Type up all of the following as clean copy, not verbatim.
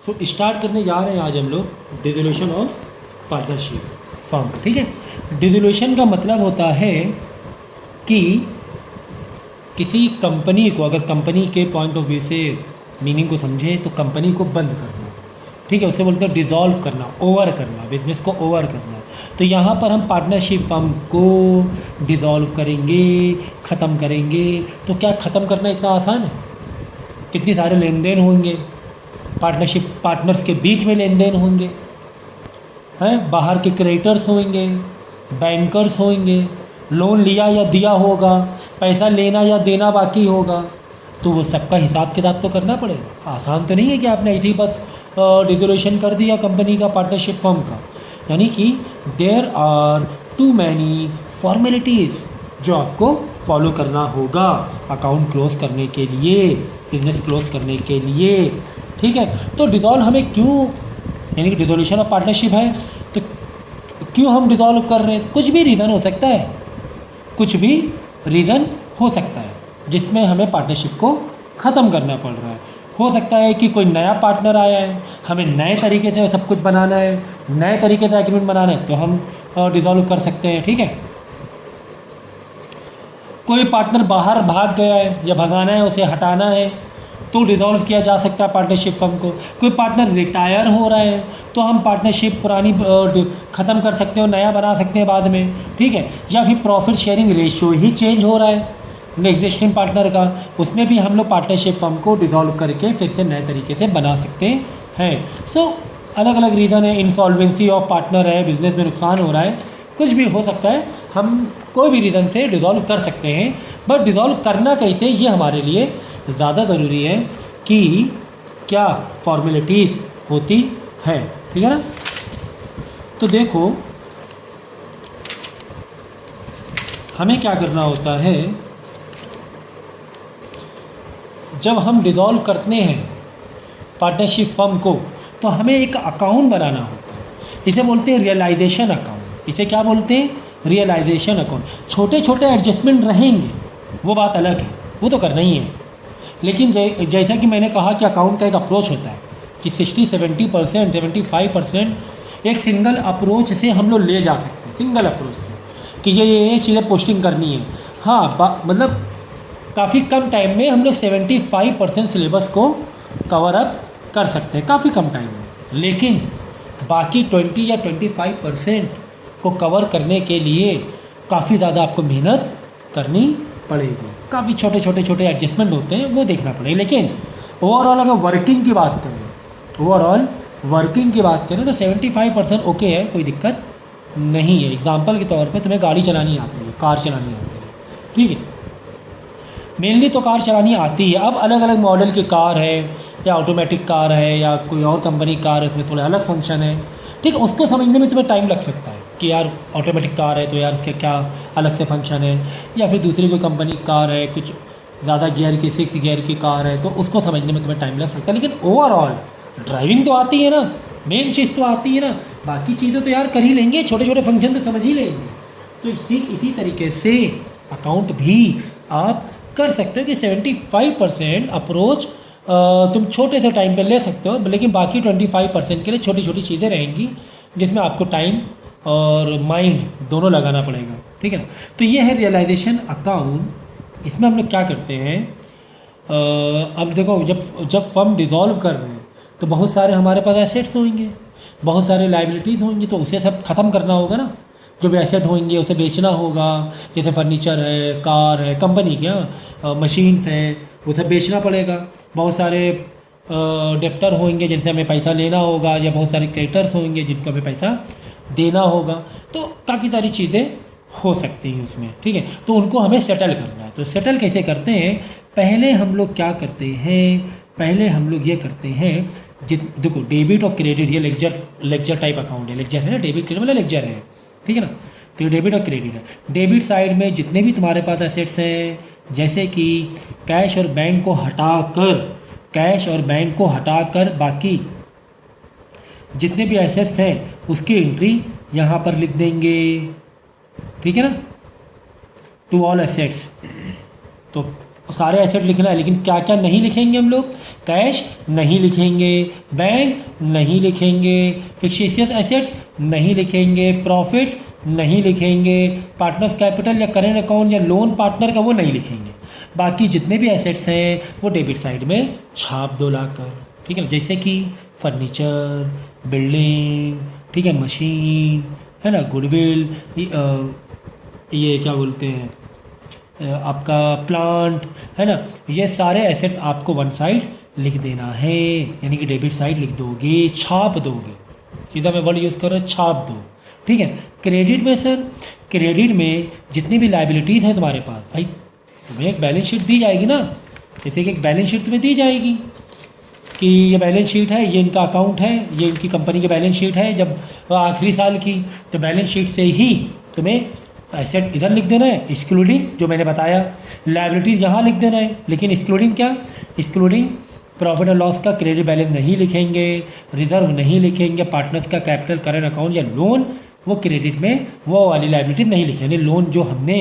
So start करने जा रहे हैं आज हम लोग डिसोल्यूशन ऑफ पार्टनरशिप फर्म। ठीक है, डिसोल्यूशन का मतलब होता है कि किसी कंपनी को, अगर कंपनी के पॉइंट ऑफ व्यू से मीनिंग को समझें तो कंपनी को बंद करना। ठीक है, उसे बोलते हैं डिज़ोल्व करना, ओवर करना, बिजनेस को ओवर करना। तो यहाँ पर हम पार्टनरशिप फर्म को डिज़ोल्व करेंगे, ख़त्म करेंगे। तो क्या ख़त्म करना इतना आसान है? कितने सारे लेन देन होंगे, पार्टनरशिप पार्टनर्स के बीच में लेन देन होंगे, हैं, बाहर के क्रेडिटर्स होंगे, बैंकर्स होंगे, लोन लिया या दिया होगा, पैसा लेना या देना बाकी होगा, तो वो सबका हिसाब किताब तो करना पड़ेगा। आसान तो नहीं है कि आपने ऐसे ही बस डिसोल्यूशन कर दिया कंपनी का, पार्टनरशिप फर्म का। यानी कि there are too many formalities जो आपको फॉलो करना होगा अकाउंट क्लोज करने के लिए, बिजनेस क्लोज करने के लिए। ठीक है, तो डिज़ोल्व हमें क्यों, यानी कि डिसोल्यूशन ऑफ पार्टनरशिप है तो क्यों हम डिज़ोल्व कर रहे हैं? कुछ भी रीज़न हो सकता है, कुछ भी रीज़न हो सकता है जिसमें हमें पार्टनरशिप को ख़त्म करना पड़ रहा है। हो सकता है कि कोई नया पार्टनर आया है, हमें नए तरीके से सब कुछ बनाना है, नए तरीके से एग्रीमेंट बनाना है, तो हम डिज़ोल्व कर सकते हैं। ठीक है, कोई पार्टनर बाहर भाग गया है या भगाना है, उसे हटाना है, तो डिज़ोल्व किया जा सकता है पार्टनरशिप फर्म को। कोई पार्टनर रिटायर हो रहा है तो हम पार्टनरशिप पुरानी ख़त्म कर सकते हैं और नया बना सकते हैं बाद में। ठीक है, या फिर प्रॉफिट शेयरिंग रेशियो ही चेंज हो रहा है एग्जिस्टिंग पार्टनर का, उसमें भी हम लोग पार्टनरशिप फर्म को डिज़ोल्व करके फिर से नए तरीके से बना सकते हैं। सो अलग अलग रीज़न है, इंसॉल्वेंसी ऑफ पार्टनर है, बिजनेस में नुकसान हो रहा है, कुछ भी हो सकता है, हम कोई भी रीज़न से डिज़ोल्व कर सकते हैं। बट डिज़ोल्व करना कैसे, ये हमारे लिए ज़्यादा ज़रूरी है कि क्या फॉर्मेलिटीज़ होती हैं। ठीक है ना, तो देखो हमें क्या करना होता है जब हम डिज़ोल्व करते हैं पार्टनरशिप फर्म को, तो हमें एक अकाउंट बनाना होता है। इसे बोलते हैं रियलाइजेशन अकाउंट। इसे क्या बोलते हैं? Realization account. छोटे छोटे एडजस्टमेंट रहेंगे, वो बात अलग है, वो तो करना ही है। लेकिन जैसा कि मैंने कहा कि अकाउंट का एक अप्रोच होता है कि 60-70%, 75% एक सिंगल अप्रोच से हम लोग ले जा सकते हैं, सिंगल अप्रोच से कि ये सीधे पोस्टिंग करनी है। हाँ, मतलब काफ़ी कम टाइम में हम लोग 75% सिलेबस को कवर अप कर सकते हैं, काफ़ी कम टाइम में। लेकिन बाकी 20 या 25% को कवर करने के लिए काफ़ी ज़्यादा आपको मेहनत करनी पड़ेगी। काफ़ी छोटे एडजस्टमेंट होते हैं, वो देखना पड़ेगा। लेकिन ओवरऑल अगर वर्किंग की बात करें तो 75% ओके है, कोई दिक्कत नहीं है। एग्जांपल के तौर पे तुम्हें गाड़ी चलानी आती है, कार चलानी आती है, ठीक है, मेनली तो कार चलानी आती है। अब अलग अलग मॉडल की कार है, या ऑटोमेटिक कार है, या कोई और कंपनी कार है, उसमें थोड़ा अलग फंक्शन है। ठीक है, उसको समझने में तुम्हें टाइम लग सकता है कि यार ऑटोमेटिक कार है तो यार उसके क्या अलग से फंक्शन है, या फिर दूसरी कोई कंपनी कार है, कुछ ज़्यादा गियर की 6 गियर की कार है, तो उसको समझने में तुम्हें टाइम लग सकता है। लेकिन ओवरऑल ड्राइविंग तो आती है ना, मेन चीज़ तो आती है ना, बाकी चीज़ें तो यार कर ही लेंगे, छोटे छोटे फंक्शन तो समझ ही लेंगे। तो ठीक इसी तरीके से अकाउंट भी आप कर सकते हो कि 75% अप्रोच तुम छोटे से टाइम पे ले सकते हो, लेकिन बाकी 25% के लिए छोटी छोटी चीज़ें रहेंगी जिसमें आपको टाइम और माइंड दोनों लगाना पड़ेगा। ठीक है ना, तो ये है रियलाइजेशन अकाउंट। इसमें हम लोग क्या करते हैं, अब देखो जब फर्म डिज़ोल्व कर रहे हैं तो बहुत सारे हमारे पास एसेट्स होंगे, बहुत सारे लाइबिलिटीज़ होंगी, तो उसे सब ख़त्म करना होगा ना। जो भी एसेट होंगे उसे बेचना होगा, जैसे फर्नीचर है, कार है, कंपनी के मशीन्स हैं, उसे बेचना पड़ेगा। बहुत सारे डेप्टर होंगे जिनसे हमें पैसा लेना होगा, या बहुत सारे क्रेडिटर्स होंगे जिनको हमें पैसा देना होगा। तो काफ़ी सारी चीज़ें हो सकती हैं उसमें। ठीक है, तो उनको हमें सेटल करना है। तो सेटल कैसे करते हैं, पहले हम लोग क्या करते हैं, पहले हम लोग ये करते हैं, देखो डेबिट और क्रेडिट, ये लेक्चर टाइप अकाउंट है। लेक्चर है ना, डेबिट क्रेडिट मतलब लेक्चर है, ठीक है ना। तो ये डेबिट और क्रेडिट है। डेबिट साइड में जितने भी तुम्हारे पास एसेट्स हैं, जैसे कि कैश और बैंक को हटाकर बाकी जितने भी एसेट्स हैं उसकी एंट्री यहाँ पर लिख देंगे। ठीक है ना, टू ऑल एसेट्स। तो सारे एसेट लिखना है, लेकिन क्या क्या नहीं लिखेंगे हम लोग? कैश नहीं लिखेंगे, बैंक नहीं लिखेंगे, फिक्टिशियस एसेट्स नहीं लिखेंगे, प्रॉफिट नहीं लिखेंगे, पार्टनर्स कैपिटल या करेंट अकाउंट या लोन पार्टनर का वो नहीं लिखेंगे। बाकी जितने भी एसेट्स हैं वो डेबिट साइड में छाप दो लाकर, ठीक है ना। जैसे कि फर्नीचर, बिल्डिंग, ठीक है, मशीन, है ना, गुडविल, ये क्या बोलते हैं आपका प्लांट, है ना, ये सारे एसेट आपको वन साइड लिख देना है, यानी कि डेबिट साइड लिख दोगे, छाप दोगे। सीधा मैं वर्ड यूज़ कर रहा हूँ, छाप दो, ठीक है। क्रेडिट में सर, क्रेडिट में जितनी भी लाइबिलिटीज़ हैं तुम्हारे पास, भाई तुम्हें एक बैलेंस शीट दी जाएगी ना, जैसे कि एक बैलेंस शीट तुम्हें दी जाएगी कि ये बैलेंस शीट है, ये इनका अकाउंट है, ये इनकी कंपनी की बैलेंस शीट है जब आखिरी साल की, तो बैलेंस शीट से ही तुम्हें एसेट इधर लिख देना है, एक्सक्लूडिंग जो मैंने बताया, लायबिलिटीज़ यहाँ लिख देना है, लेकिन एक्सक्लूडिंग क्या? एक्सक्लूडिंग प्रॉफिट और लॉस का क्रेडिट बैलेंस नहीं लिखेंगे, रिजर्व नहीं लिखेंगे, पार्टनर्स का कैपिटल, करंट अकाउंट या लोन, वो क्रेडिट में वो वाली लायबिलिटी नहीं लिखेंगे। लोन जो हमने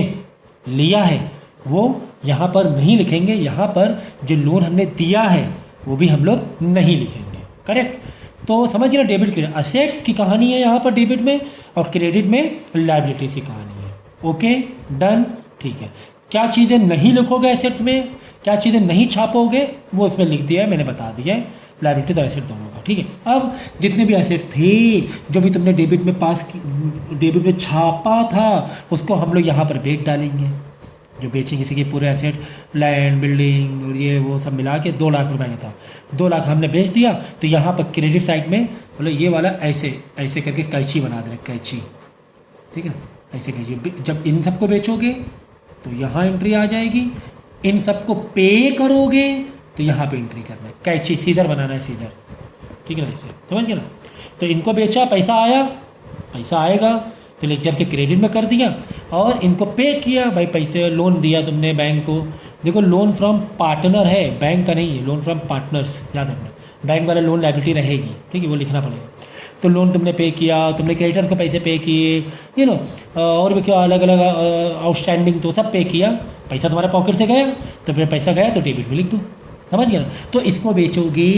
लिया है वो यहाँ पर नहीं लिखेंगे, यहाँ पर जो लोन हमने दिया है वो भी हम लोग नहीं लिखेंगे, करेक्ट। तो समझिए ना, डेबिट क्रेडिट असेट्स की कहानी है यहाँ पर डेबिट में, और क्रेडिट में लायबिलिटीज़ की कहानी है। ओके, डन, ठीक है। क्या चीज़ें नहीं लिखोगे एसेट्स में, क्या चीज़ें नहीं छापोगे, वो इसमें लिख दिया है, मैंने बता दिया है, लायबिलिटी तो एसेट दोनों का, ठीक है। अब जितने भी एसेट थे जो भी तुमने डेबिट में पास की, डेबिट में छापा था, उसको हम लोग यहाँ पर बेच डालेंगे, जो बेचेंगे। जैसे कि पूरे एसेट, लैंड, बिल्डिंग और ये वो सब मिला के 2 लाख रुपए का था, 2 लाख हमने बेच दिया, तो यहाँ पर क्रेडिट साइड में मतलब ये वाला ऐसे ऐसे करके कैची बना देना, कैची, ठीक है, ऐसे कैची। जब इन सबको बेचोगे तो यहाँ एंट्री आ जाएगी, इन सबको पे करोगे तो यहाँ पे एंट्री करना है, कैची सीजर बनाना है, सीजर, ठीक है ना, ऐसे समझ गए ना। तो इनको बेचा, पैसा आया, पैसा आएगा तो लेक्चर के क्रेडिट में कर दिया, और इनको पे किया, भाई पैसे लोन दिया तुमने बैंक को, देखो लोन फ्रॉम पार्टनर है, बैंक का नहीं है, लोन फ्रॉम पार्टनर्स, याद रखना, बैंक वाला लोन लायबिलिटी रहेगी, ठीक है, वो लिखना पड़ेगा। तो लोन तुमने पे किया, तुमने क्रेडिटर को पैसे पे किए, यू नो, और भी क्या अलग अलग आउटस्टैंडिंग तो सब पे किया, पैसा तुम्हारे पॉकेट से गया, तो फिर पैसा गया तो डेबिट में लिख दो, समझ गया ना। तो इसको बेचोगे,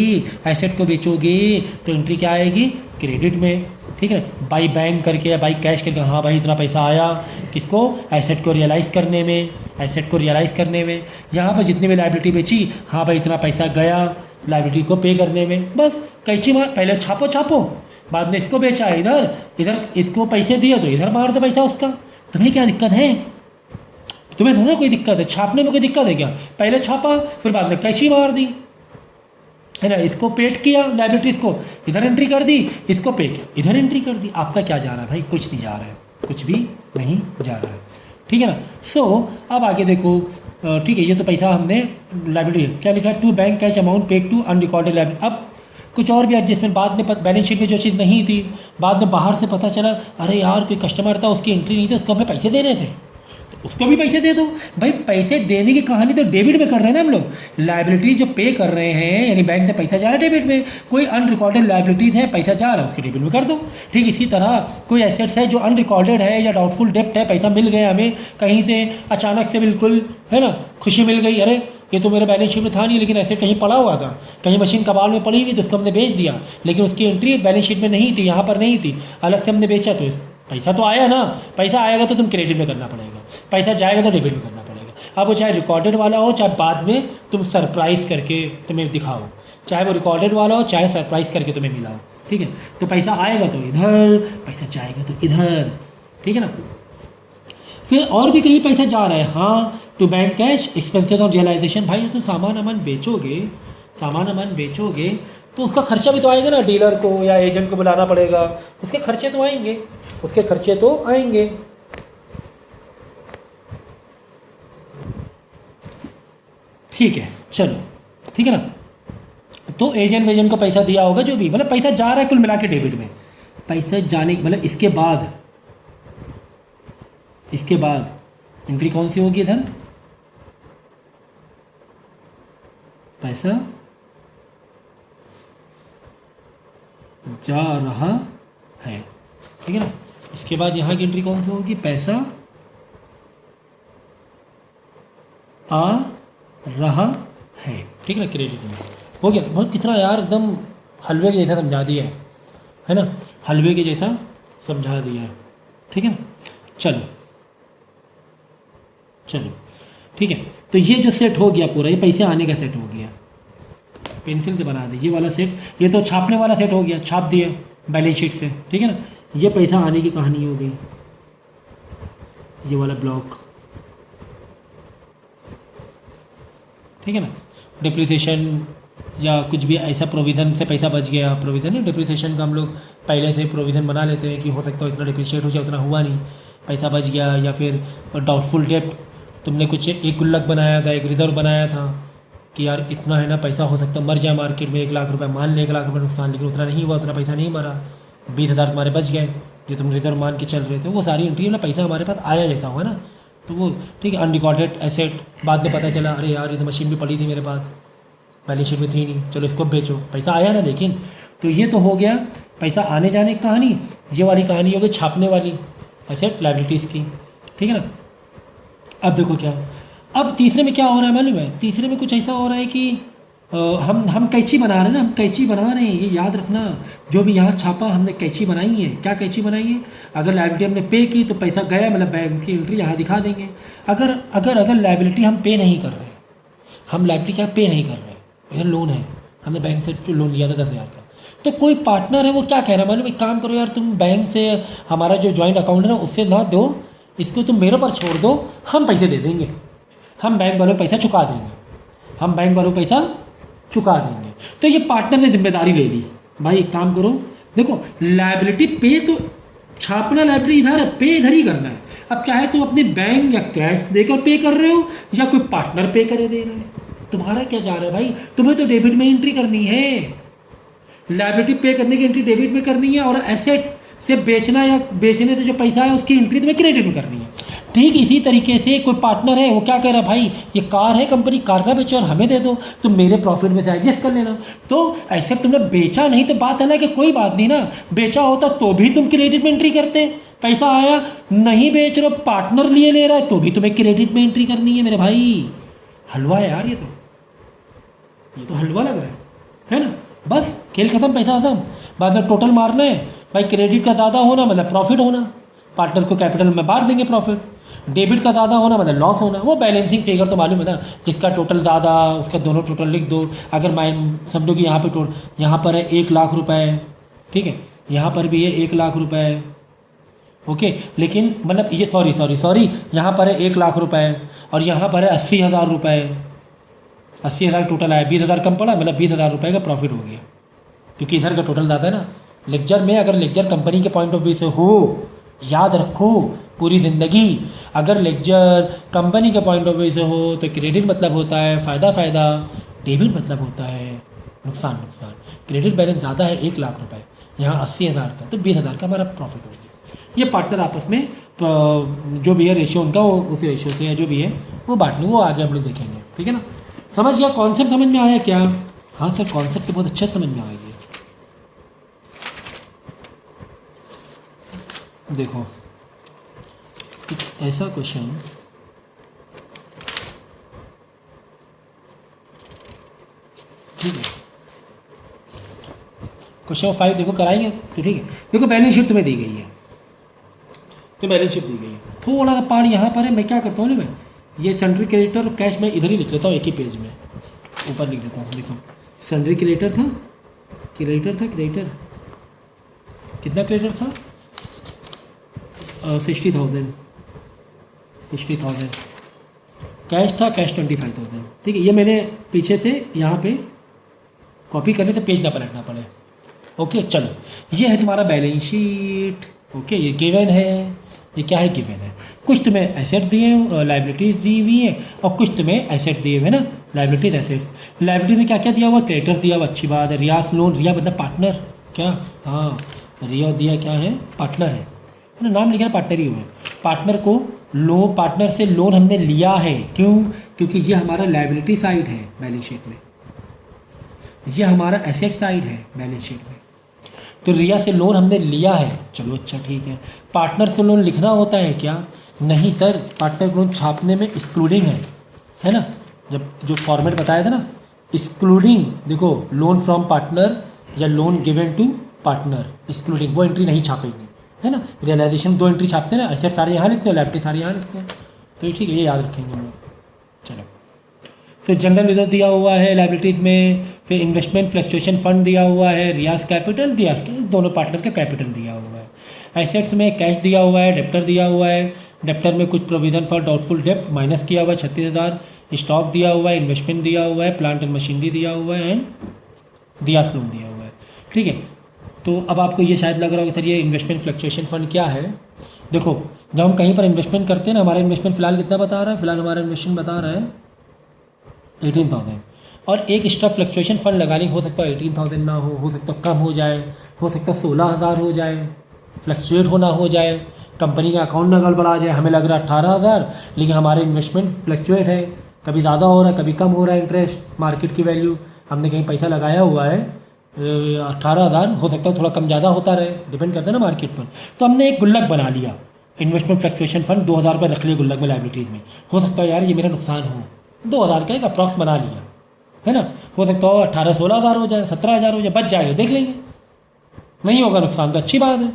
एसेट को बेचोगे तो एंट्री क्या आएगी? क्रेडिट में, ठीक है। बाई बैंक करके या बाई कैश करके, हाँ भाई इतना पैसा आया, किसको? एसेट को रियलाइज़ करने में, एसेट को रियलाइज़ करने में। यहाँ पर जितनी भी लायबिलिटी बेची, हाँ भाई इतना पैसा गया लायबिलिटी को पे करने में, बस कैची मार, पहले छापो छापो, बाद में इसको बेचा, इधर इधर इसको पैसे दिए तो इधर मार दो पैसा उसका। तुम्हें क्या दिक्कत है? तुम्हें थोड़ा कोई दिक्कत है, छापने में कोई दिक्कत है क्या? पहले छापा फिर बाद में कैची मार दी, है ना। इसको पेड किया, लायबिलिटीज़ को इधर एंट्री कर दी, इसको पे किया, इधर एंट्री कर दी। आपका क्या जा रहा है भाई? कुछ नहीं जा रहा है, कुछ भी नहीं जा रहा है, ठीक है ना। सो अब आगे देखो, ठीक है, ये तो पैसा हमने लायबिलिटी क्या लिखा है? To bank cash amount paid to unrecorded liability. अब कुछ और भी एडजस्टमेंट बाद में, बैलेंस शीट में जो चीज़ नहीं थी, बाद में बाहर से पता चला, अरे यार कोई कस्टमर था उसकी एंट्री नहीं थी, उसको हमें पैसे देने थे, तो उसको भी पैसे दे दो। भाई पैसे देने की कहानी तो डेबिट में कर रहे हैं ना हम लोग, लायबिलिटीज़ जो पे कर रहे हैं, यानी बैंक से पैसा जा रहा है डेबिट में, कोई अनरिकॉर्डेड लायबिलिटीज़ है, पैसा जा रहा है, उसके डेबिट में कर दो। ठीक इसी तरह कोई एसेट्स है जो अनरिकॉर्डेड है या डाउटफुल डेप्ट है, पैसा मिल गया हमें कहीं से अचानक से, बिल्कुल, है ना, खुशी मिल गई, अरे ये तो मेरे बैलेंस शीट में था नहीं, लेकिन ऐसे कहीं पड़ा हुआ था, कहीं मशीन कबाड़ में पड़ी हुई थी, उसको हमने बेच दिया, लेकिन उसकी एंट्री बैलेंस शीट में नहीं थी, यहाँ पर नहीं थी, अलग से हमने बेचा, तो पैसा तो आया ना। पैसा आएगा तो तुम क्रेडिट में करना पड़ेगा, पैसा जाएगा तो डेबिट में करना पड़ेगा। अब वो चाहे रिकॉर्डेड वाला हो, चाहे बाद में तुम सरप्राइज़ करके तुम्हें दिखाओ, चाहे वो रिकॉर्डेड वाला हो, चाहे सरप्राइज़ करके तुम्हें मिला हो, ठीक है। तो पैसा आएगा तो इधर, पैसा जाएगा तो इधर, ठीक है ना। फिर और भी कहीं पैसा जा रहा है, हाँ, to bank cash expenses on realization. भाई तुम सामान अमान बेचोगे, सामान अमान बेचोगे तो उसका खर्चा भी तो आएगा ना, डीलर को या एजेंट को बुलाना पड़ेगा, उसके खर्चे तो आएंगे, उसके खर्चे तो आएंगे। ठीक है, चलो, ठीक है ना। तो एजेंट वेजेंट को पैसा दिया होगा, जो भी, मतलब पैसा जा रहा है कुल मिला के डेबिट में। पैसा जाने मतलब इसके बाद एंट्री कौन सी होगी इधर? पैसा जा रहा है, ठीक है ना। इसके बाद यहाँ की एंट्री कौन सी होगी? पैसा आ रहा है, ठीक है ना, क्रेडिट में हो गया। बहुत कितना यार एकदम हलवे के जैसा समझा दिया है ना, हलवे के जैसा समझा दिया है, ठीक है ना। चलो चलो ठीक है, तो ये जो सेट हो गया पूरा, ये पैसे आने का सेट हो गया, पेंसिल से बना दी ये वाला सेट, ये तो छापने वाला सेट हो गया, छाप दिया बैलेंस शीट से, ठीक है ना। ये पैसा आने की कहानी हो गई, ये वाला ब्लॉक, ठीक है ना। डिप्रिसिएशन या कुछ भी ऐसा प्रोविज़न से पैसा बच गया, प्रोविज़न है डिप्रिसिएशन का, हम लोग पहले से प्रोविज़न बना लेते हैं कि हो सकता है इतना डिप्रिशिएट हो जाए, उतना हुआ नहीं, पैसा बच गया। या फिर डाउटफुल डेप्ट, तुमने कुछ एक गुल्लक बनाया था, एक रिजर्व बनाया था कि यार इतना है ना पैसा हो सकता है मर जाए मार्केट में, 1 लाख रुपए, मान ले 1 लाख रुपये नुकसान, लेकिन उतना नहीं हुआ, उतना पैसा नहीं मरा, 20,000 तुम्हारे बच गए जो तुम रिजर्व मान के चल रहे थे। वो सारी एंट्री ना पैसा हमारे पास आया जैसा हुआ ना, तो वो ठीक है। अनरिकॉर्डेड एसेट, बाद में पता चला अरे यार ये तो मशीन भी पड़ी थी मेरे पास, बैलेंस शीट में थी नहीं, चलो इसको बेचो, पैसा आया ना। लेकिन तो ये तो हो गया पैसा आने जाने की कहानी। ये वाली कहानी हो गई छापने वाली एसेट लायबिलिटीज़ की, ठीक है ना। अब देखो क्या, अब तीसरे में क्या हो रहा है मालूम है, तीसरे में कुछ ऐसा हो रहा है कि हम कैंची बना रहे हैं ना, हम कैंची बना रहे हैं, ये याद रखना। जो भी यहाँ छापा हमने कैंची बनाई है, क्या कैंची बनाई है, अगर लायबिलिटी हमने पे की तो पैसा गया, मतलब बैंक की एंट्री यहाँ दिखा देंगे। अगर अगर अगर लायबिलिटी हम पे नहीं कर रहे, हम लायबिलिटी क्या पे नहीं कर रहे, इधर लोन है, हमने बैंक से जो लोन लिया था 10,000 का, तो कोई पार्टनर है वो क्या कह रहा है मालूम, एक काम करो यार, तुम बैंक से हमारा जो जॉइंट अकाउंट है ना उससे ना दो, इसको तुम मेरे पर छोड़ दो, हम पैसे दे देंगे, हम बैंक वालों को पैसा चुका देंगे, हम बैंक वालों को पैसा चुका देंगे। तो ये पार्टनर ने जिम्मेदारी ले ली, भाई एक काम करो, देखो लायबिलिटी पे तो छापना, लायबिलिटी इधर है, पे इधर ही करना है। अब चाहे तुम अपने बैंक या कैश देकर पे कर रहे हो या कोई पार्टनर पे करे दे रहे हैं, तुम्हारा क्या जा रहा है भाई, तुम्हें तो डेबिट में एंट्री करनी है, लायबिलिटी पे करने की एंट्री डेबिट में करनी है, और एसेट से बेचना या बेचने से जो पैसा है उसकी एंट्री तुम्हें क्रेडिट में करनी है। ठीक इसी तरीके से कोई पार्टनर है, वो क्या कह रहा है, भाई ये कार है, कंपनी कार ना बेचो और हमें दे दो, तुम मेरे प्रॉफिट में से एडजस्ट कर लेना। तो ऐसे तुमने बेचा नहीं तो बात है ना कि कोई बात नहीं ना, बेचा होता तो भी तुम क्रेडिट में एंट्री करते, पैसा आया, नहीं बेच रहे हो, पार्टनर लिए ले रहा है तो भी तुम्हें क्रेडिट में एंट्री करनी है मेरे भाई। हलवा है यार, ये तो हलवा लग रहा है ना। बस खेल खत्म, पैसा खत्म, बाद में टोटल मारना है भाई, क्रेडिट का ज़्यादा होना मतलब प्रॉफिट होना, पार्टनर को कैपिटल में बांट देंगे प्रॉफिट, डेबिट का ज़्यादा होना मतलब लॉस होना। वो बैलेंसिंग फिगर तो मालूम है ना, जिसका टोटल ज़्यादा उसका दोनों टोटल लिख दो। अगर समझो कि यहाँ पर है 1 लाख रुपए, ठीक है, यहाँ पर भी है 1 लाख रुपए, ओके, लेकिन मतलब ये सॉरी यहाँ पर है 1 लाख रुपए और यहाँ पर है 80,000 रुपये, 80,000 टोटल आया, 20,000 कम पड़ा, मतलब 20,000 रुपये का प्रॉफिट हो गया, क्योंकि इधर का टोटल ज़्यादा है ना। लेक्चर में अगर लेक्चर कंपनी के पॉइंट ऑफ व्यू से हो, याद रखो पूरी ज़िंदगी, अगर लेक्चर कंपनी के पॉइंट ऑफ व्यू से हो तो क्रेडिट मतलब होता है फ़ायदा, डेबिट मतलब होता है नुकसान। क्रेडिट बैलेंस ज़्यादा है 1 लाख रुपए, यहाँ 80,000 था तो 20,000 का हमारा प्रॉफिट हो गया। ये पार्टनर आपस में जो भी है रेशियो उनका, वो उस रेशियो से जो भी है वो बांट लें, वो आगे हम लोग देखेंगे, ठीक है ना। समझ गया, कॉन्सेप्ट समझ में आया क्या? हाँ सर, कॉन्सेप्ट तो बहुत अच्छा समझ में आएगी। देखो एक ऐसा क्वेश्चन, ठीक है, क्वेश्चन 5 देखो कराएंगे तो ठीक है। देखो बैलेंस शीट तुम्हें दी गई है, तो बैलेंस शीट दी गई है, थोड़ा सा पार्ट यहाँ पर है, मैं क्या करता हूँ ना, मैं ये सन्ड्री क्रेडिटर और कैश मैं इधर ही लिख लेता हूँ, एक ही पेज में ऊपर लिख देता हूँ। देखो सन्ड्री क्रेडिटर था, क्रेडिटर कितना क्रेडिटर था, 60,000, कैश था, कैश 25,000, ठीक है। ये मैंने पीछे से यहाँ पे कॉपी करने से पेज ना पलटना पड़े, ओके। चलो ये है तुम्हारा बैलेंस शीट, ओके, ये गिवन है, ये क्या है, गिवन है। कुछ तुम्हें एसेट दिए, लायबिलिटीज़ दी हुई है, और कुछ तुम्हें एसेट दिए हुए ना, लायबिलिटीज एसेट्स। लायबिलिटीज में क्या क्या दिया हुआ, क्रेडिटर दिया हुआ, अच्छी बात है। रियास लोन, रिया मतलब पार्टनर, क्या, हाँ रिया दिया क्या है, पार्टनर है ना, नाम लिखा है पार्टनर ही हुए। पार्टनर को पार्टनर से लोन हमने लिया है, क्यों, क्योंकि ये हमारा लायबिलिटी साइड है बैलेंस शीट में, ये हमारा एसेट साइड है बैलेंस शीट में। तो रिया से लोन हमने लिया है, चलो अच्छा ठीक है। पार्टनर्स को लोन लिखना होता है क्या, नहीं सर, पार्टनर को लोन छापने में एक्सक्लूडिंग है ना, जब जो फॉर्मेट बताया था ना, एक्सक्लूडिंग, देखो लोन फ्रॉम पार्टनर या loan given to partner, excluding वो एंट्री नहीं छापेंगे, है ना। रियलाइजेशन 2 एंट्री छापते हैं ना, एसेट सारे यहाँ लिखते हैं, लायबिलिटी सारे यहाँ लिखते हैं, तो ठीक है, ये याद रखेंगे हम लोग। चलो, फिर जनरल रिजर्व दिया हुआ है लाइबिलिटीज़ में, फिर इन्वेस्टमेंट फ्लक्चुएशन फंड दिया हुआ है, रियाज कैपिटल दिया, दोनों पार्टनर का कैपिटल दिया हुआ है। एसेट्स में कैश दिया हुआ है, डेप्टर दिया हुआ है, डेप्टर में कुछ प्रोविजन फॉर डाउटफुल डेप्ट माइनस किया हुआ है 36,000, स्टॉक दिया हुआ है, इन्वेस्टमेंट दिया हुआ है, प्लांट एंड मशीनरी दिया हुआ है, एंड दियास लोन दिया हुआ है। ठीक है, तो अब आपको ये शायद लग रहा होगा सर ये इन्वेस्टमेंट फ्लक्चुएशन फंड क्या है। देखो, जब हम कहीं पर इन्वेस्टमेंट करते हैं ना, हमारा इन्वेस्टमेंट फिलहाल कितना बता रहा है, फिलहाल हमारा इन्वेस्टमेंट बता रहा है 18,000, और एक एक्स्ट्रा फ्लक्चुएशन फंड लगानी, हो सकता है 18,000 ना हो सकता है कम हो जाए, हो सकता है 16,000 हो जाए, फ्लक्चुएट होना हो जाए, कंपनी का अकाउंट ना गड़बड़ा जाए, हमें लग रहा है 18,000, लेकिन हमारे इन्वेस्टमेंट फ्लक्चुएट है, कभी ज़्यादा हो रहा है कभी कम हो रहा है, इंटरेस्ट मार्केट की वैल्यू, हमने कहीं पैसा लगाया हुआ है 18,000, हो सकता है थोड़ा कम ज़्यादा होता रहे, डिपेंड करता है ना मार्केट पर। तो हमने एक गुल्लक बना लिया, इन्वेस्टमेंट फ्लक्चुएशन फंड 2,000 रुपये रख लिए गुल्लक में लाइबिलिटीज़ में। हो सकता है यार ये मेरा नुकसान हो, 2,000 का एक अप्रॉक्स बना लिया, है ना। हो सकता है 18-16,000 हो जाए, 17,000 हो जाए, बच जाएगा, देख लेंगे, नहीं होगा नुकसान तो अच्छी बात है,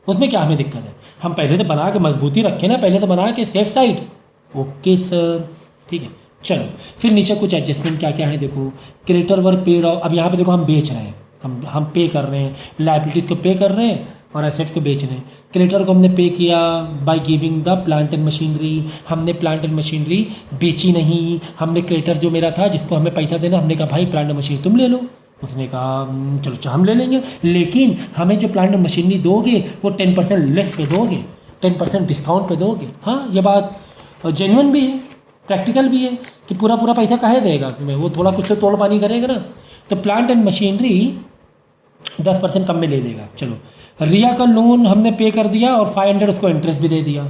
उसमें क्या हमें दिक्कत है। हम पहले से बना के मजबूती रखें ना, पहले से बना के सेफ साइड। ओके सर, ठीक है। चलो, फिर नीचे कुछ एडजस्टमेंट क्या क्या है, देखो क्रेडिटर वर्क पेड ऑफ, अब यहाँ पे देखो हम बेच रहे हैं, हम पे कर रहे हैं, लाइबिलिटीज़ को पे कर रहे हैं और एसेट्स को बेच रहे हैं। क्रेडिटर को हमने पे किया by giving the plant and machinery, हमने प्लांट एंड मशीनरी बेची नहीं, हमने क्रेडिटर जो मेरा था जिसको हमें पैसा देना, हमने कहा भाई प्लांट एंड मशीनरी तुम ले लो, उसने कहा चलो हम ले लेंगे, लेकिन हमें जो प्लांट एंड मशीनरी दोगे वो 10% लेस पे दोगे, 10% डिस्काउंट पे दोगे। हाँ, ये बात जेन्युइन भी है, प्रैक्टिकल भी है कि पूरा पैसा काहे देगा तुम्हें, वो थोड़ा कुछ तो तोड़ पानी करेगा ना। तो प्लांट एंड मशीनरी 10% कम में ले लेगा। चलो, रिया का लोन हमने पे कर दिया और 500 उसको इंटरेस्ट भी दे दिया,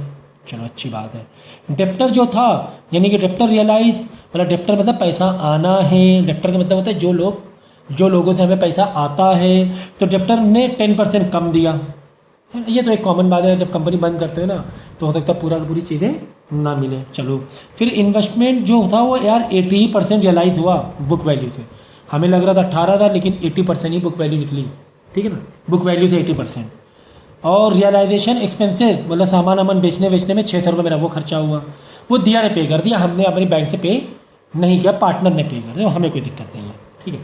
चलो अच्छी बात है। डेप्टर जो था, यानी कि डेप्टर रियलाइज, मतलब डेप्टर मतलब पैसा आना है, डेप्टर का मतलब होता है जो लोगों से हमें पैसा आता है, तो डेप्टर ने 10% कम दिया। ये तो एक कॉमन बात है, जब कंपनी बंद करते हो ना तो हो सकता है पूरा की पूरी चीज़ें ना मिले। चलो, फिर इन्वेस्टमेंट जो था वो यार 80% रियलाइज़ हुआ बुक वैल्यू से, हमें लग रहा था 18,000 लेकिन 80% ही बुक वैल्यू निकली, ठीक है ना, बुक वैल्यू से 80%। और रियलाइजेशन एक्सपेंसेस, मतलब सामान बेचने में 600 रुपये मेरा वो खर्चा हुआ, वो दिया ने पे कर दिया, हमने अपनी बैंक से पे नहीं किया, पार्टनर ने पे कर दिया, हमें कोई दिक्कत नहीं है, ठीक है।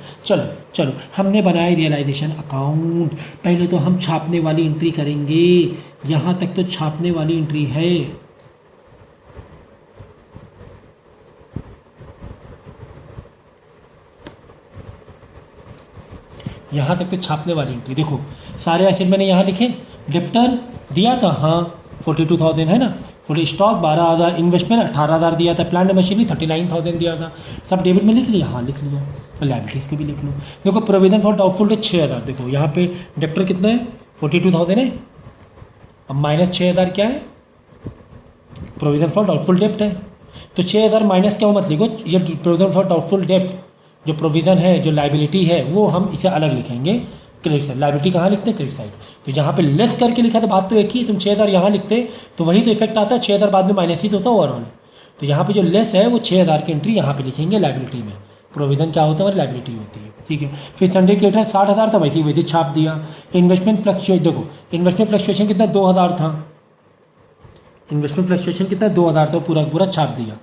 चलो हमने बनाए रियलाइजेशन अकाउंट, पहले तो हम छापने वाली एंट्री करेंगे, यहाँ तक तो छापने वाली एंट्री है। यहाँ तक तो छापने वाली एंट्री, देखो सारे एसेट मैंने यहाँ लिखे, डेप्टर दिया था हाँ 42,000 है ना, फुल स्टॉक 12,000, इन्वेस्टमेंट 18,000 दिया था, प्लांट मशीनरी 39,000 दिया था, सब डेबिट में लिख लिया, हाँ लिख लिया, तो लाइबिलिटीज़ को भी लिख लो। देखो प्रोविजन फॉर डाउटफुल डेट 6,000, देखो यहाँ पे डेप्टर कितना है 42,000 है, अब माइनस 6,000 क्या है, प्रोविजन फॉर डाउटफुल डेप्ट है, तो 6,000 माइनस क्या हो मत लिखो, ये प्रोविजन फॉर डाउटफुल डेप्ट जो प्रोविज़न है, जो लाइबिलिटी है, वो हम इसे अलग लिखेंगे, क्रेडिट साइड। लाइबिलिटी कहाँ लिखते हैं, क्रेडिट साइड। तो यहाँ पे लेस करके लिखा तो बात तो एक ही, तुम 6,000 यहाँ लिखते तो वही तो इफेक्ट आता है, 6,000 बाद में माइनस ही तो होता है ओवरऑल। तो यहाँ पे जो लेस है वो 6,000 की एंट्री यहाँ पे लिखेंगे लाइबिलिटी में, प्रोविज़न क्या होता है हमारी लाइबिलिटी होती है, ठीक है। फिर संडे क्रेडिटर 60,000 था, वैसे वैसे छाप दिया। इन्वेस्टमेंट फ्लक्चुएट, देखो इन्वेस्टमेंट फ्लक्चुएशन कितना 2,000 था, इन्वेस्टमेंट फ्लक्चुएशन कितना 2,000 था, पूरा का पूरा छाप दिया,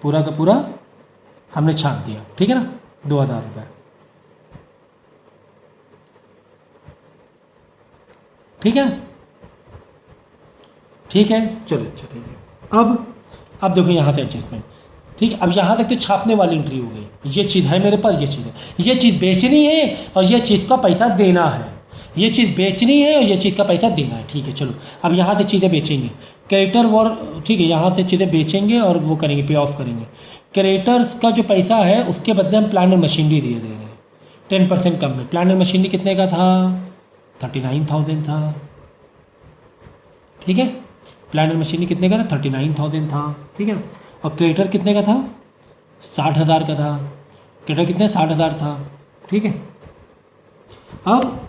पूरा का पूरा हमने छाप दिया, ठीक है ना, 2,000 रुपये, ठीक है, ठीक है। चलो अच्छा ठीक है। अब देखो यहाँ से एडजस्टमेंट, ठीक है। अब यहाँ तक तो छापने वाली एंट्री हो गई, ये चीज़ है मेरे पास, ये चीज़ है, ये चीज़ बेचनी है और ये चीज़ का पैसा देना है, ये चीज़ बेचनी है और ये चीज़ का पैसा देना है, ठीक है। चलो अब यहाँ से चीज़ें बेचेंगे, क्रेडिटर वॉर, ठीक है, यहाँ से चीज़ें बेचेंगे और वो करेंगे, पे ऑफ करेंगे। क्रेडिटर्स का जो पैसा है उसके बदले हम प्लांट एंड मशीनरी दे रहे हैं 10% कम में। प्लांट एंड मशीनरी कितने का था, 39,000 था, ठीक है। प्लांट एंड मशीनरी कितने का था, 39,000 था, ठीक है। और क्रेडिटर कितने का था, 60,000 का था, क्रेडिटर कितने 60,000 था, ठीक है। अब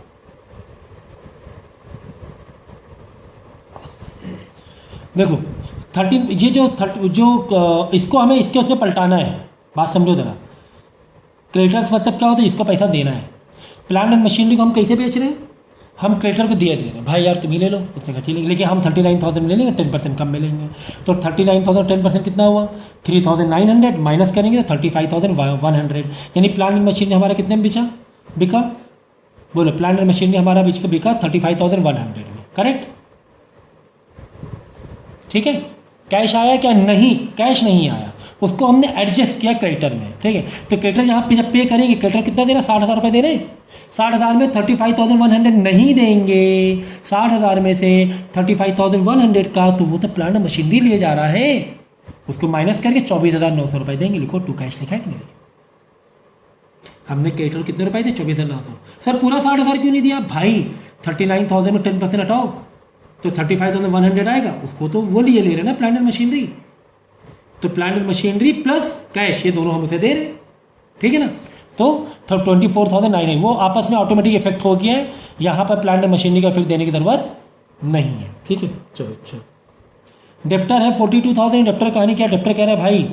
देखो 30, ये जो इसको हमें इसके उसमें पलटाना है, बात समझो ज़रा। क्रेडिटर्स मतलब क्या होता है, इसको पैसा देना है। प्लांट एंड मशीनरी को हम कैसे बेच रहे हैं, हम क्रेडिटर को दे रहे हैं, भाई यार तुम ही ले लो, उसने कहा ठीक है, लेकिन हम 39,000 में ले लेंगे, 10% कम में लेंगे। तो 39,000 10% कितना हुआ, 3,900 माइनस करेंगे तो 35,100, यानी प्लांट एंड मशीनरी हमारा कितने में बिका, बोलो प्लांट एंड मशीनरी हमारा बिका 35,100 में, करेक्ट। ठीक है, कैश आया क्या, नहीं, कैश नहीं आया, उसको हमने एडजस्ट किया क्रेडिटर में। ठीक है, तो क्रेडिटर यहाँ पे जब पे करेंगे, क्रेडिटर कितना देना, 60,000 रुपये देने, 60,000 में 35,100 नहीं देंगे, 60,000 में से 35,100 का तो वो तो प्लांट मशीनरी लिए जा रहा है, उसको माइनस करके 24,900 रुपये देंगे। लिखो टू कैश लिखा है कि नहीं लिखा, हमने क्रेडिटर कितने रुपए थे, 24,900। सर पूरा 60,000 क्यों नहीं दिया भाई, 39,000 में 10% हटाओ तो 35,100 आएगा, उसको तो वो लिए ले रहे ना प्लांट एंड मशीनरी, तो plant and machinery plus cash ये दोनों हम उसे दे रहे हैं। ठीक है ना, तो 24,900 वो आपस में ऑटोमेटिक इफेक्ट हो गया है, यहाँ पर प्लांट एंड मशीनरी का इफेक्ट देने की ज़रूरत नहीं है। ठीक है, चलो अच्छा। डेप्टर है 42,000, डेप्टर कहानी क्या, डेप्टर कह रहा है भाई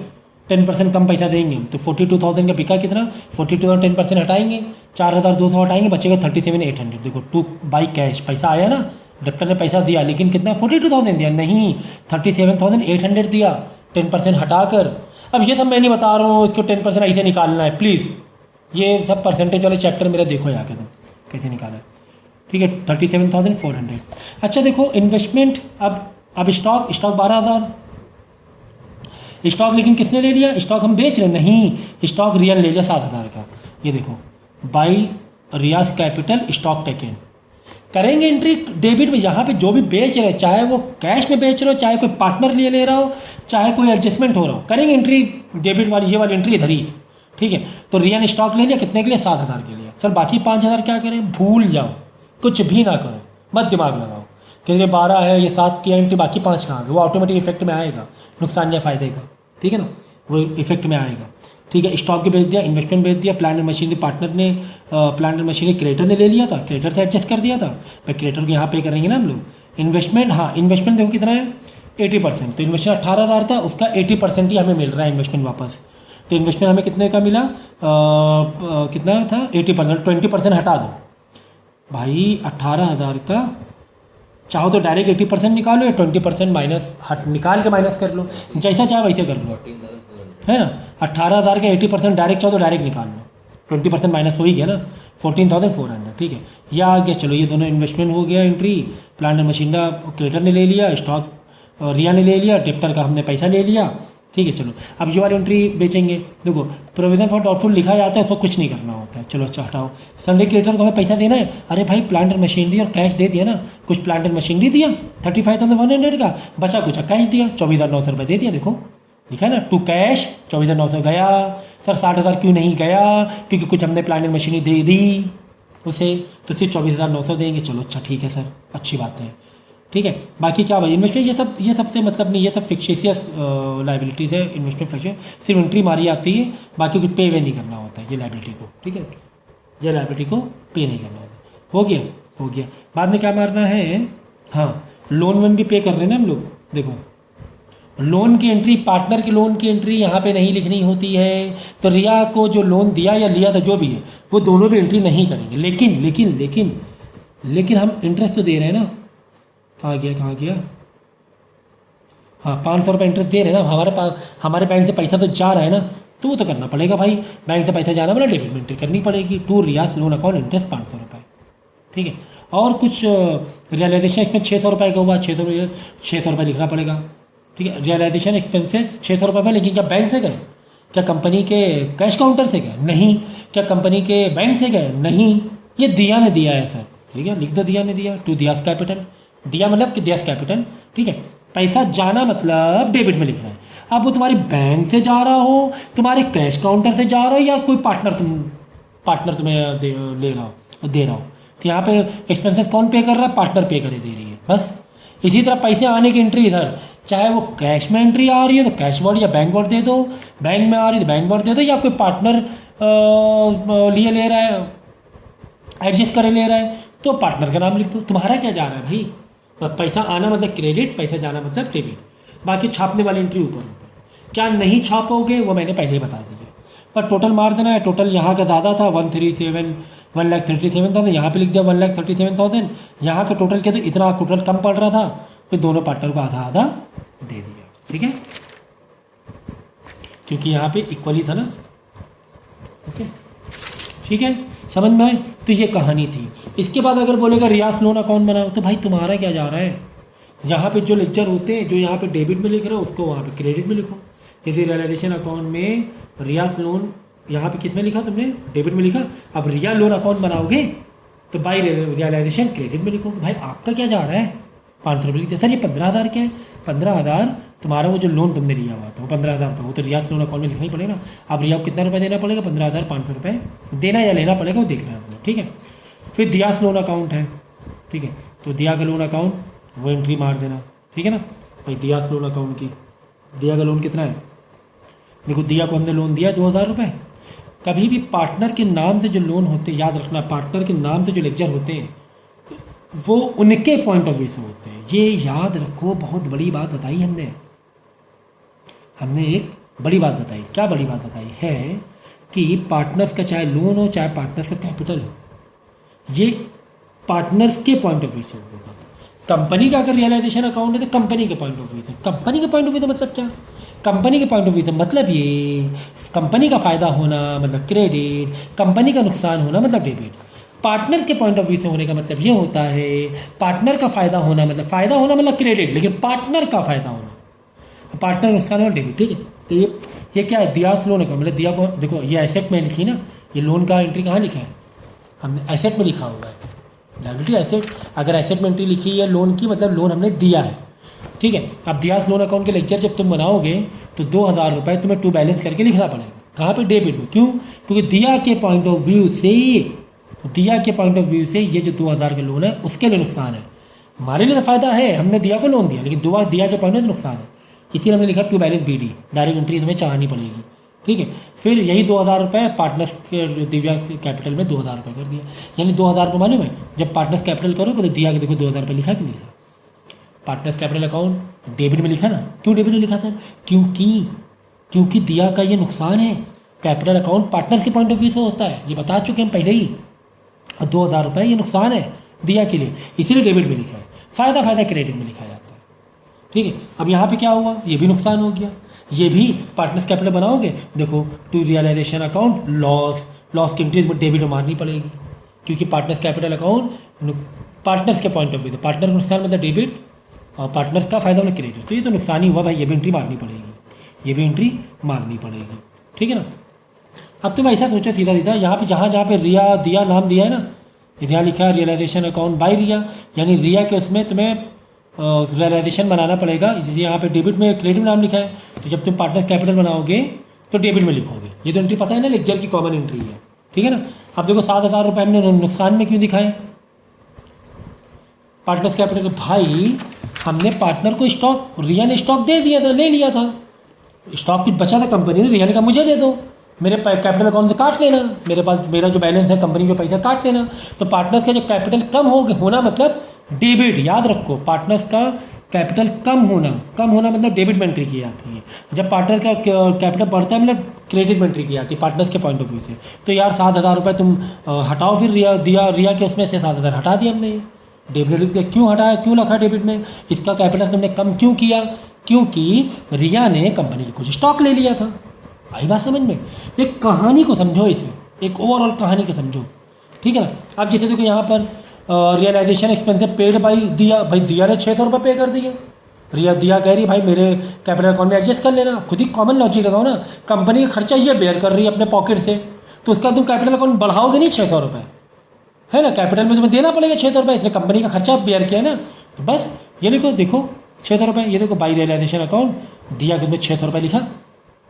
10% कम पैसा देंगे, तो 42,000 का बिका कितना, 42,000 10% हटाएंगे, 4,200 हटाएंगे, बचेगा 37,800। देखो टू बाई कैश पैसा आया ना, डेप्टर ने पैसा दिया लेकिन कितना, 42,000 दिया नहीं, 37,800 दिया 10% हटाकर। अब ये सब मैं नहीं बता रहा हूँ, इसको 10% ऐसे निकालना है प्लीज़, ये सब परसेंटेज वाले चैप्टर मेरा देखो जाके तुम कैसे निकाला है। ठीक है, 37,400। अच्छा देखो इन्वेस्टमेंट, अब स्टॉक 12,000 स्टॉक, लेकिन किसने ले लिया, स्टॉक हम बेच रहे नहीं, स्टॉक रियल ले लिया 7,000 का। ये देखो by Riyaz capital stock taken, करेंगे एंट्री डेबिट में, यहाँ पे जो भी बेच रहे हैं, चाहे वो कैश में बेच रहे हो, चाहे कोई पार्टनर लिए ले रहा हो, चाहे कोई एडजस्टमेंट हो रहा हो, करेंगे एंट्री डेबिट वाली, ये वाली एंट्री इधर ही। ठीक है, तो रियल स्टॉक ले लिया कितने के लिए, 7,000 के लिए। सर बाकी 5,000 क्या करें, भूल जाओ, कुछ भी ना करो, मत दिमाग लगाओ, क्योंकि 12 है, ये 7 की एंट्री, बाकी 5 कहाँ गए, वो ऑटोमेटिक इफेक्ट में आएगा, नुकसान या फ़ायदे का। ठीक है ना, वो इफेक्ट में आएगा। ठीक है, स्टॉक भी बेच दिया, इन्वेस्टमेंट बेच दिया, प्लांट एंड मशीनरी पार्टनर ने, प्लांट एंड मशीनरी क्रेडिटर ने ले लिया था, क्रेडिटर से एडजस्ट कर दिया था, भाई क्रेडिटर को यहाँ पे करेंगे ना हम लोग। इन्वेस्टमेंट, हाँ इन्वेस्टमेंट देखो कितना है, 80%, तो इन्वेस्टमेंट 18,000 था, उसका 80% ही हमें मिल रहा है इन्वेस्टमेंट वापस। तो इन्वेस्टमेंट हमें कितने का मिला, कितना था, 80%, 20% हटा दो भाई, 18,000 का चाहो तो डायरेक्ट 80% निकालो, या 20% माइनस निकाल के माइनस कर लो, जैसा चाहे वैसे कर लो, है ना। 18,000 का 80% डायरेक्ट चाहो तो डायरेक्ट निकाल लो, 20% माइनस हो ही गया ना, 14,400। ठीक है, यह आ गया, चलो ये दोनों इन्वेस्टमेंट हो गया entry, plant and machinery creditor ने ले लिया, स्टॉक रिया ने ले लिया, डेप्टर का हमने पैसा ले लिया। ठीक है, चलो अब ये वाली एंट्री बेचेंगे। देखो प्रोविजन फॉर डाउटफुल लिखा जाता है, उसको कुछ नहीं करना होता है। चलो अच्छा हटाओ, संडे क्रेडिटर को हमें पैसा देना है, अरे भाई प्लांट एंड मशीनरी और कैश दे दिया ना, कुछ प्लांट एंड मशीनरी दिया 35,100 का, बचा कुछ कैश दिया 24,900 रुपये दे दिया। देखो लिखा है ना टू कैश, 24,900 गया। सर 60,000 क्यों नहीं गया, क्योंकि कुछ हमने प्लांट एंड मशीनरी दे दी उसे, तो सिर्फ 24,900 देंगे। चलो अच्छा ठीक है सर, अच्छी बात है। ठीक है, बाकी क्या भाई इन्वेस्टमेंट, ये सब से मतलब नहीं, ये सब फिक्शियस लाइबिलिटीज़ है। इन्वेस्टमेंट फिक्शियस, सिर्फ एंट्री मारी आती है, बाकी कुछ पे वे नहीं करना होता है ये लाइबिलिटी को। ठीक है, ये लाइबिलिटी को पे नहीं करना होता। हो गया। बाद में क्या मारना है, हाँ लोन वन भी पे कर रहे हैं ना हम लोग। देखो लोन की एंट्री, पार्टनर की लोन की एंट्री यहाँ पे नहीं लिखनी होती है, तो रिया को जो लोन दिया या लिया था जो भी है, वो दोनों भी एंट्री नहीं करेंगे। लेकिन हम इंटरेस्ट तो दे रहे हैं ना, कहाँ गया, हाँ 500 रुपये इंटरेस्ट दे रहे हैं ना, हमारे बैंक से पैसा तो जा रहा है ना, तो वो तो करना पड़ेगा भाई। बैंक से पैसा जाना मतलब डेबिट में एंट्री करनी पड़ेगी, to Riyaz loan account interest 500 रुपये। ठीक है, और कुछ रियलाइजेशन इसमें 600 रुपये का हुआ, 600 रुपये लिखना पड़ेगा। ठीक है, रियलाइजेशन एक्सपेंसेस 600 रुपये में, लेकिन क्या बैंक से गए, क्या कंपनी के कैश काउंटर से गए, नहीं। क्या कंपनी के बैंक से गए, नहीं। ये दिया ने दिया है सर, ठीक है लिख दो, दिया ने दिया, टू दियास कैपिटल, दिया मतलब कि दियास कैपिटल। ठीक है, पैसा जाना मतलब डेबिट में लिखना है। अब वो तुम्हारी बैंक से जा रहा हो, तुम्हारे कैश काउंटर से जा रहा हो, या कोई पार्टनर तुम्हें दे रहा हो, तो यहाँ पे एक्सपेंसेस कौन पे कर रहा है, पार्टनर पे करे दे रही है बस। इसी तरह पैसे आने की एंट्री इधर, चाहे वो कैश में एंट्री आ रही है तो कैश वर्ड या बैंक वर्ड दे दो, बैंक में आ रही है तो बैंक वर्ड दे दो, या कोई पार्टनर लिए ले रहा है, एडजस्ट करे ले रहा है, तो पार्टनर का नाम लिख दो। तुम्हारा क्या जा रहा है भाई, पैसा आना मतलब क्रेडिट, पैसा जाना मतलब डेबिट। बाकी छापने वाली एंट्री ऊपर क्या नहीं छापोगे वो मैंने पहले ही बता दिया। पर टोटल मार देना है। टोटल यहाँ का ज़्यादा था 1,37,000, यहाँ पे लिख दिया 1,37,000। यहाँ का टोटल क्या था, इतना टोटल कम पड़ रहा था, फिर दोनों पार्टनर को आधा आधा दे दिया। ठीक है, क्योंकि यहाँ पे इक्वली था ना। ओके, ठीक है, समझ में आए। तो ये कहानी थी। इसके बाद अगर बोलेगा रियाज लोन अकाउंट बनाओ, तो भाई तुम्हारा क्या जा रहा है, यहाँ पे जो लेक्चर होते हैं, जो यहाँ पे डेबिट में लिख रहे हो उसको वहाँ पे क्रेडिट में लिखो। जैसे रियलाइजेशन अकाउंट में रियाज लोन यहाँ पे किस में लिखा तुमने, डेबिट में लिखा। अब रिया लोन अकाउंट बनाओगे तो बाई रियलाइजेशन क्रेडिट में लिखोगे। भाई आपका क्या जा रहा है, 500 रुपये लिख दिया। सर ये 15,000 क्या है, 15,000 तुम्हारा वो जो लोन तुमने लिया हुआ था वो 15,000 रुपये, वो तो रियाज लोन अकाउंट में लिखना ही पड़ेगा ना। अब रिया को कितना रुपये देना पड़ेगा, 15,500 रुपये देना या लेना पड़ेगा, वो देखना है। ठीक है, फिर दियास लोन अकाउंट है। ठीक है, तो दिया का लोन अकाउंट वो एंट्री मार देना। ठीक है ना भाई, दियास लोन अकाउंट की, दिया का लोन कितना है, देखो दिया को हमने लोन दिया 2,000 रुपये। कभी भी पार्टनर के नाम से जो लोन होते हैं, याद रखना, पार्टनर के नाम से जो लेक्चर होते हैं वो उनके पॉइंट ऑफ व्यू से होते हैं। ये याद रखो, बहुत बड़ी बात बताई हमने एक बड़ी बात बताई। क्या बड़ी बात बताई है कि पार्टनर्स का चाहे लोन हो चाहे पार्टनर्स का कैपिटल हो, ये पार्टनर्स के पॉइंट ऑफ व्यू से होगा। कंपनी का अगर रियलाइजेशन अकाउंट है तो कंपनी के पॉइंट ऑफ व्यू से। कंपनी के पॉइंट ऑफ व्यू से मतलब क्या, कंपनी के पॉइंट ऑफ व्यू से मतलब ये कंपनी का फ़ायदा होना मतलब क्रेडिट, कंपनी का नुकसान होना मतलब डेबिट। पार्टनर के पॉइंट ऑफ व्यू से होने का मतलब ये होता है, पार्टनर का फ़ायदा होना मतलब क्रेडिट, लेकिन पार्टनर का फ़ायदा होना, पार्टनर नुकसान होना डेबिट। ठीक है, तो ये क्या है, दियास लोन का मतलब दिया को देखो, ये एसेट में लिखी ना, ये लोन का एंट्री कहाँ लिखा है, हमने एसेट में लिखा हुआ है, लायबिलिटी एसेट। अगर एसेट में एंट्री लिखी है लोन की, मतलब लोन हमने दिया है। ठीक है, अब दियास लोन अकाउंट के लेक्चर जब तुम बनाओगे तो 2,000 रुपये तुम्हें टू बैलेंस करके लिखना पड़ेगा। कहाँ पे, डेबिट में। क्यों, क्योंकि दिया के पॉइंट ऑफ व्यू से ये जो 2,000 का लोन है उसके लिए नुकसान है। हमारे लिए तो फायदा है, हमने दिया को लोन दिया, लेकिन दिया के पॉइंट में नुकसान है, इसीलिए हमने लिखा to balance BD, direct entry तुम्हें चाहनी पड़ेगी। ठीक है, फिर यही 2,000 रुपये पार्टनर्स के दिव्या कैपिटल में 2,000 रुपये कर दिया। यानी 2,000 रुपये मालूम है, जब पार्टनर्स कैपिटल करोगे तो दिया के देखो 2,000 रुपये लिखा कि नहीं लिखा। पार्टनर्स कैपिटल अकाउंट डेबिट में लिखा ना, क्यों डेबिट में लिखा सर, क्योंकि दिया का ये नुकसान है। कैपिटल अकाउंट पार्टनर्स के पॉइंट ऑफ व्यू से होता है, ये बता चुके हम पहले ही। 2,000 रुपये ये नुकसान है दिया के लिए, इसीलिए डेबिट में लिखा है। फ़ायदा क्रेडिट में लिखा जाता है। ठीक है, अब यहाँ पे क्या हुआ, ये भी नुकसान हो गया। ये भी पार्टनर्स कैपिटल बनाओगे, देखो टू रियलाइजेशन अकाउंट लॉस की एंट्रीज में डेबिट में मारनी पड़ेगी, क्योंकि पार्टनर्स कैपिटल अकाउंट पार्टनर्स के पॉइंट ऑफ व्यू से पार्टनर का नुकसान मतलब डेबिट और पार्टनर्स का फायदा मतलब क्रेडिट। तो ये तो नुकसान ही हुआ भाई, ये भी एंट्री मारनी पड़ेगी, ठीक है ना। अब तुम ऐसा सोचो सीधा यहाँ पे जहाँ पे रिया दिया नाम दिया है ना, यहाँ लिखा है रियलाइजेशन अकाउंट बाय रिया, यानी रिया के उसमें तुम्हें रियलाइजेशन बनाना पड़ेगा। जैसे यहाँ पे डेबिट में क्रेडिट नाम लिखा है, तो जब तुम पार्टनर कैपिटल बनाओगे तो डेबिट में लिखोगे। ये तो एंट्री पता है ना, लेक्चर की कॉमन एंट्री है। ठीक है ना। अब देखो 7,000 रुपये हमने नुकसान में क्यों दिखाए पार्टनर्स कैपिटल। भाई हमने पार्टनर को स्टॉक, रिया ने स्टॉक दे दिया था, ले लिया था, स्टॉक कुछ बचा था कंपनी ने, रिया ने कहा मुझे दे दो, मेरे कैपिटल अकाउंट से काट लेना, मेरे पास मेरा जो बैलेंस है कंपनी का पैसा काट लेना। तो पार्टनर्स का जो कैपिटल कम होना मतलब डेबिट, याद रखो, पार्टनर्स का कैपिटल कम होना मतलब डेबिट में एंट्री की जाती है। जब पार्टनर का कैपिटल बढ़ता है मतलब क्रेडिट में एंट्री की जाती है पार्टनर्स के पॉइंट ऑफ व्यू से। तो यार 7,000 रुपये तुम हटाओ, फिर रिया के उसमें से 7,000 हटा दिया हमने। डेबिट लिख दिया, क्यों हटाया, क्यों रखा डेबिट में, इसका कैपिटल तुमने कम क्यों किया, क्योंकि रिया ने कंपनी के कुछ स्टॉक ले लिया था। भाई बात समझ में, एक कहानी को समझो, इसे एक ओवरऑल कहानी को समझो। ठीक है ना। अब जैसे देखो यहाँ पर रियलाइजेशन एक्सपेंसिव पेड बाई दिया, भाई दिया ने 600 रुपये पे कर दिया। दिया कह रही भाई मेरे कैपिटल अकाउंट में एडजस्ट कर लेना। खुद ही कॉमन लॉजिक लगाओ ना, कंपनी का खर्चा ये बेयर कर रही है अपने पॉकेट से, तो उसका तुम कैपिटल अकाउंट बढ़ाओगे नहीं 600 रुपये, है ना। कैपिटल में तुम्हें देना पड़ेगा 600 रुपये, इसने कंपनी का खर्चा बेयर किया है ना। तो बस ये देखो 600 रुपये, ये देखो बाई रियलाइजेशन अकाउंट दिया के उसमें 600 रुपये लिखा।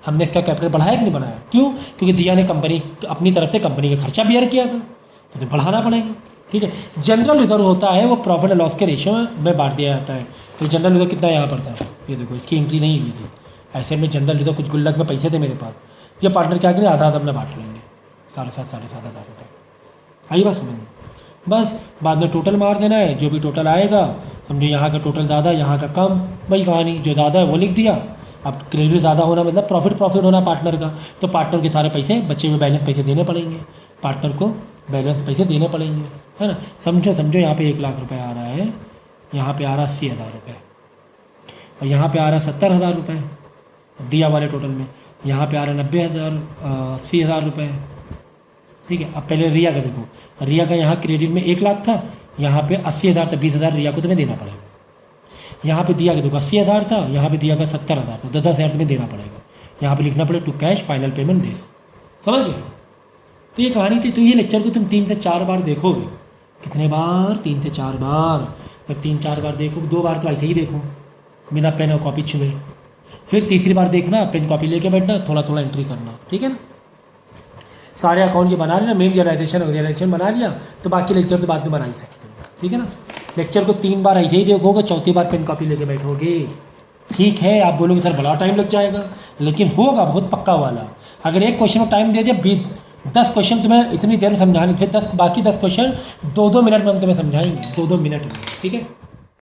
हमने इसका कैपिटल बढ़ाया कि नहीं बढ़ाया, क्यों, क्योंकि दिया ने कंपनी अपनी तरफ से कंपनी का खर्चा बेयर किया था, तो तुम्हें बढ़ाना पड़ेगा। ठीक है। जनरल रिजर्व होता है वो प्रॉफिट एंड लॉस के रेशियो में बांट दिया जाता है। तो जनरल रिजर्व कितना यहाँ पर था, ये देखो इसकी एंट्री नहीं हुई थी। ऐसे में जनरल रिजर्व कुछ गुल्लक में पैसे थे मेरे पास, ये पार्टनर क्या करें, आधा अपना बांट लेंगे, 7,500 रुपये। आई बात समझ में। बस बाद में टोटल मार देना है, जो भी टोटल आएगा, समझो यहाँ का टोटल ज़्यादा यहाँ का कम, वही कहानी, जो ज़्यादा है वो लिख दिया, अब क्रेडिट ज़्यादा होना मतलब प्रॉफिट होना पार्टनर का, तो पार्टनर के सारे पैसे बचे हुए बैलेंस पैसे देने पड़ेंगे, पार्टनर को बैलेंस पैसे देने पड़ेंगे, है ना। समझो यहाँ पे 1 लाख रुपए आ रहा है, यहाँ पे आ रहा 80,000 रुपये, और यहाँ पे आ रहा 70,000 रुपये दिया वाले टोटल में, यहाँ पे आ रहा 80,000 रुपये। ठीक है, अब पहले रिया का देखो, रिया का यहाँ क्रेडिट में 1 लाख था, यहाँ पे 80,000 था, 20,000 रिया को तुम्हें देना पड़ेगा। यहाँ पे दिया का देखो 80,000 था, यहाँ पे दिया का 70,000 था, 10,000 तुम्हें देना पड़ेगा। यहाँ पे लिखना पड़ेगा to cash final payment this. समझ गए? तो ये कहानी थी। तो ये लेक्चर को तुम 3 से 4 बार देखोगे। कितने बार? 3 से 4 बार। जब 3-4 बार देखो, 2 बार तो ऐसे ही देखो बिना पेन और कॉपी छुए, फिर तीसरी बार देखना, पेन कॉपी लेके बैठना, थोड़ा थोड़ा एंट्री करना। ठीक है ना। सारे अकाउंट ये बना लेना, मेन रियलाइजेशन और रियलाइजेशन बना लिया, तो बाकी लेक्चर तो बाद में बना ही सकते हो। ठीक है ना। लेक्चर को 3 बार ऐसे ही देखोगे, चौथी बार पेन कॉपी लेके बैठोगे। ठीक है, आप बोलोगे सर बड़ा टाइम लग जाएगा, लेकिन होगा बहुत पक्का वाला। अगर एक क्वेश्चन को टाइम दे दिया, 10 क्वेश्चन तुम्हें इतनी देर में समझाने, फिर बाकी 10 क्वेश्चन 2-2 मिनट में हम तुम्हें समझाएंगे, 2-2 मिनट में। ठीक है।